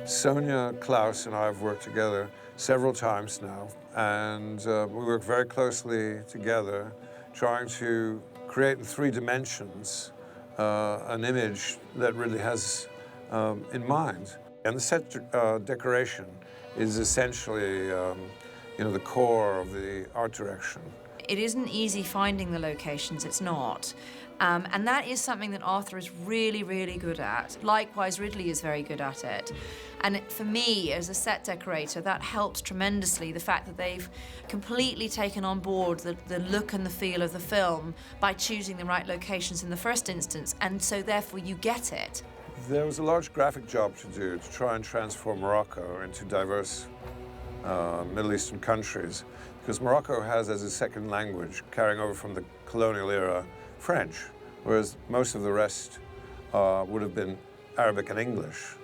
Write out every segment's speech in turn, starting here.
Sonia, Klaus, and I have worked together several times now, and we work very closely together, trying to create in 3 dimensions an image that really has in mind. And the set decoration is essentially, the core of the art direction. It isn't easy finding the locations, it's not. And that is something that Arthur is really, really good at. Likewise, Ridley is very good at it. And for me, as a set decorator, that helps tremendously, the fact that they've completely taken on board the look and the feel of the film by choosing the right locations in the first instance, and so therefore you get it. There was a large graphic job to do to try and transform Morocco into diverse Middle Eastern countries, because Morocco has as a second language, carrying over from the colonial era, French, whereas most of the rest would have been Arabic and English.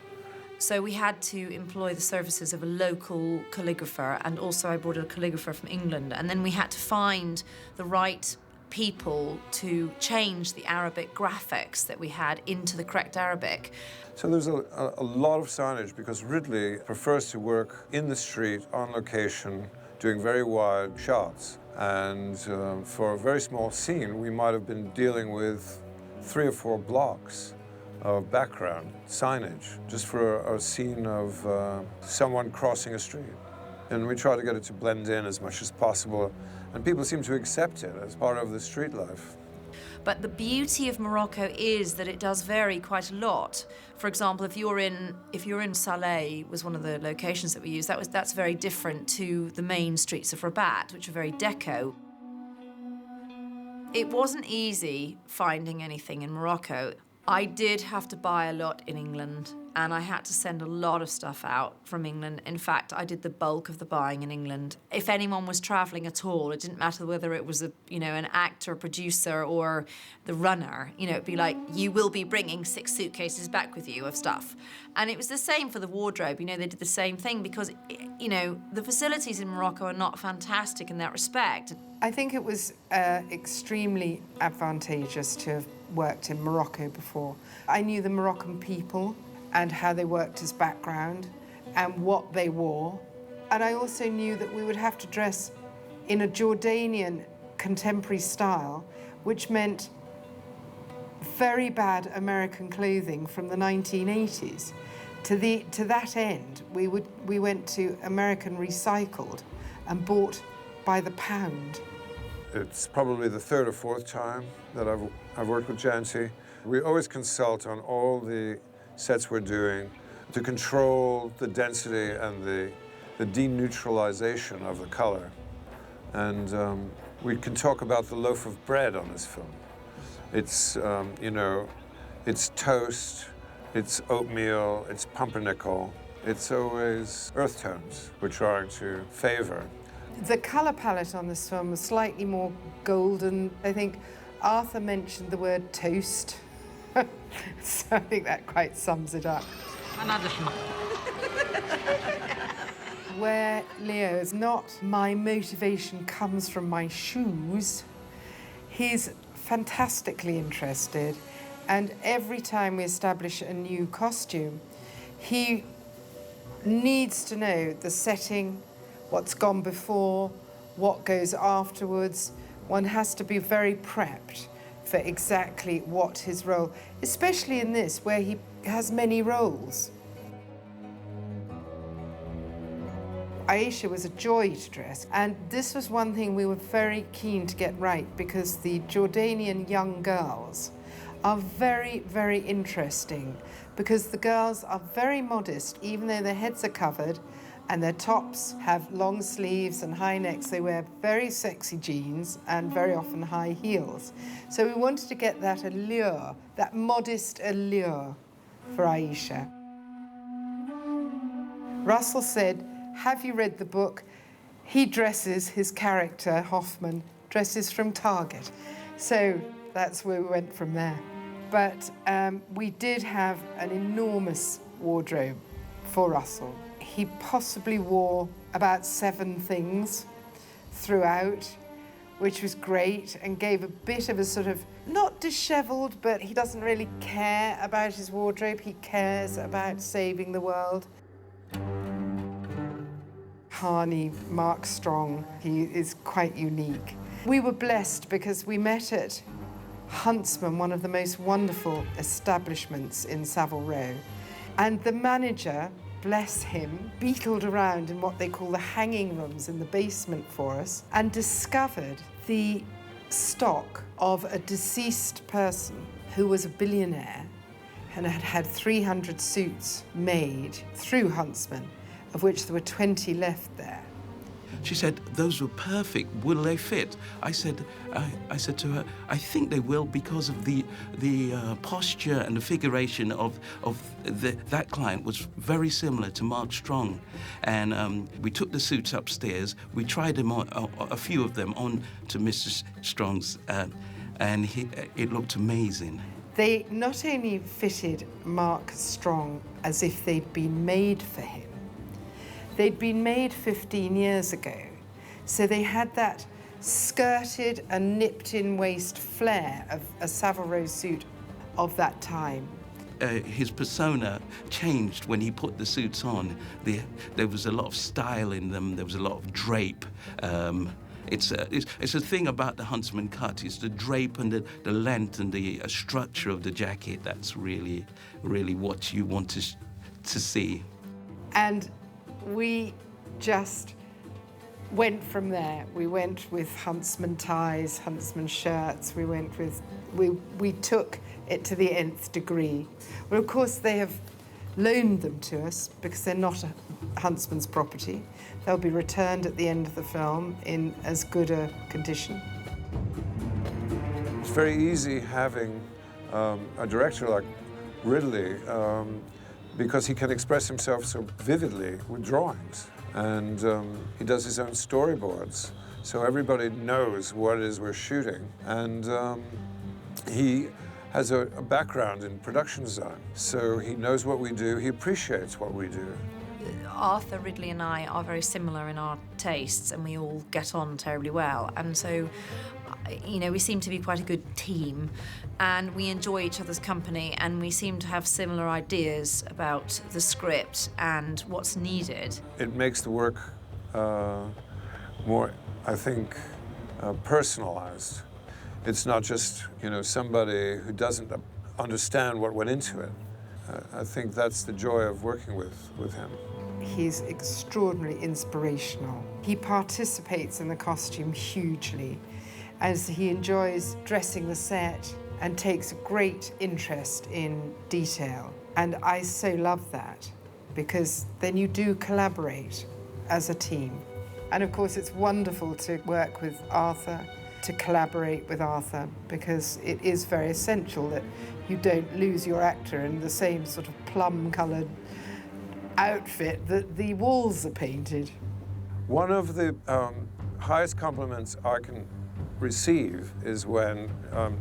So we had to employ the services of a local calligrapher, and also I brought a calligrapher from England, and then we had to find the right people to change the Arabic graphics that we had into the correct Arabic. So there's a lot of signage, because Ridley prefers to work in the street, on location, doing very wide shots. And for a very small scene, we might have been dealing with 3 or 4 blocks of background signage, just for a scene of someone crossing a street. And we try to get it to blend in as much as possible, and people seem to accept it as part of the street life. But the beauty of Morocco is that it does vary quite a lot. For example, if you're in Saleh, was one of the locations that we used, that's very different to the main streets of Rabat, which are very deco. It wasn't easy finding anything in Morocco. I did have to buy a lot in England, and I had to send a lot of stuff out from England. In fact, I did the bulk of the buying in England. If anyone was traveling at all, it didn't matter whether it was an actor, producer, or the runner. It'd be like, you will be bringing 6 suitcases back with you of stuff. And it was the same for the wardrobe. They did the same thing, because, the facilities in Morocco are not fantastic in that respect. I think it was extremely advantageous to have worked in Morocco before. I knew the Moroccan people and how they worked as background and what they wore. And I also knew that we would have to dress in a Jordanian contemporary style, which meant very bad American clothing from the 1980s. To that end, we went to American Recycled and bought by the pound. It's probably the 3rd or 4th time that I've worked with Janty. We always consult on all the sets we're doing to control the density and the deneutralization of the color. And we can talk about the loaf of bread on this film. It's, it's toast, it's oatmeal, it's pumpernickel. It's always earth tones we're trying to favor. The colour palette on this film was slightly more golden. I think Arthur mentioned the word toast, so I think that quite sums it up. Where Leo is not my motivation comes from my shoes, he's fantastically interested, and every time we establish a new costume, he needs to know the setting, what's gone before, what goes afterwards. One has to be very prepped for exactly what his role, especially in this, where he has many roles. Aisha was a joy to dress, and this was one thing we were very keen to get right, because the Jordanian young girls are very, very interesting, because the girls are very modest, even though their heads are covered, and their tops have long sleeves and high necks. They wear very sexy jeans and very often high heels. So we wanted to get that allure, that modest allure for Aisha. Russell said, have you read the book? He dresses, his character, Hoffman, dresses from Target. So that's where we went from there. But we did have an enormous wardrobe for Russell. He possibly wore about 7 things throughout, which was great and gave a bit of a sort of, not dishevelled, but he doesn't really care about his wardrobe. He cares about saving the world. Harney, Mark Strong, he is quite unique. We were blessed because we met at Huntsman, one of the most wonderful establishments in Savile Row. And the manager, bless him, beetled around in what they call the hanging rooms in the basement for us and discovered the stock of a deceased person who was a billionaire and had had 300 suits made through Huntsman, of which there were 20 left there. She said, "Those were perfect. Will they fit?" I said to her, "I think they will because of the posture and the figuration of that client was very similar to Mark Strong." And we took the suits upstairs. We tried them on, a few of them on to Mr. Strong's, and it looked amazing. They not only fitted Mark Strong as if they'd been made for him, they'd been made 15 years ago, so they had that skirted and nipped-in waist flair of a Savile Row suit of that time. His persona changed when he put the suits on. There was a lot of style in them. There was a lot of drape. It's a thing about the Huntsman cut. It's the drape and the length and the structure of the jacket. That's really, really what you want to see. And we just went from there. We went with Huntsman ties, Huntsman shirts. We took it to the nth degree. Well, of course, they have loaned them to us because they're not Huntsman's property. They'll be returned at the end of the film in as good a condition. It's very easy having a director like Ridley because he can express himself so vividly with drawings. And he does his own storyboards, so everybody knows what it is we're shooting. And he has a background in production design, so he knows what we do, he appreciates what we do. Arthur Ridley and I are very similar in our tastes, and we all get on terribly well. And so, you know, we seem to be quite a good team, and we enjoy each other's company, and we seem to have similar ideas about the script and what's needed. It makes the work more, I think, personalized. It's not just, you know, somebody who doesn't understand what went into it. I think that's the joy of working with him. He's extraordinarily inspirational. He participates in the costume hugely, as he enjoys dressing the set and takes a great interest in detail. And I so love that, because then you do collaborate as a team. And of course, it's wonderful to work with Arthur, to collaborate with Arthur, because it is very essential that you don't lose your actor in the same sort of plum-coloured outfit that the walls are painted. One of the highest compliments I can receive is when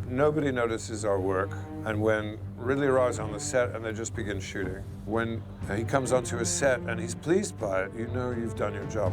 nobody notices our work, and when Ridley arrives on the set and they just begin shooting. When he comes onto a set and he's pleased by it, you know you've done your job.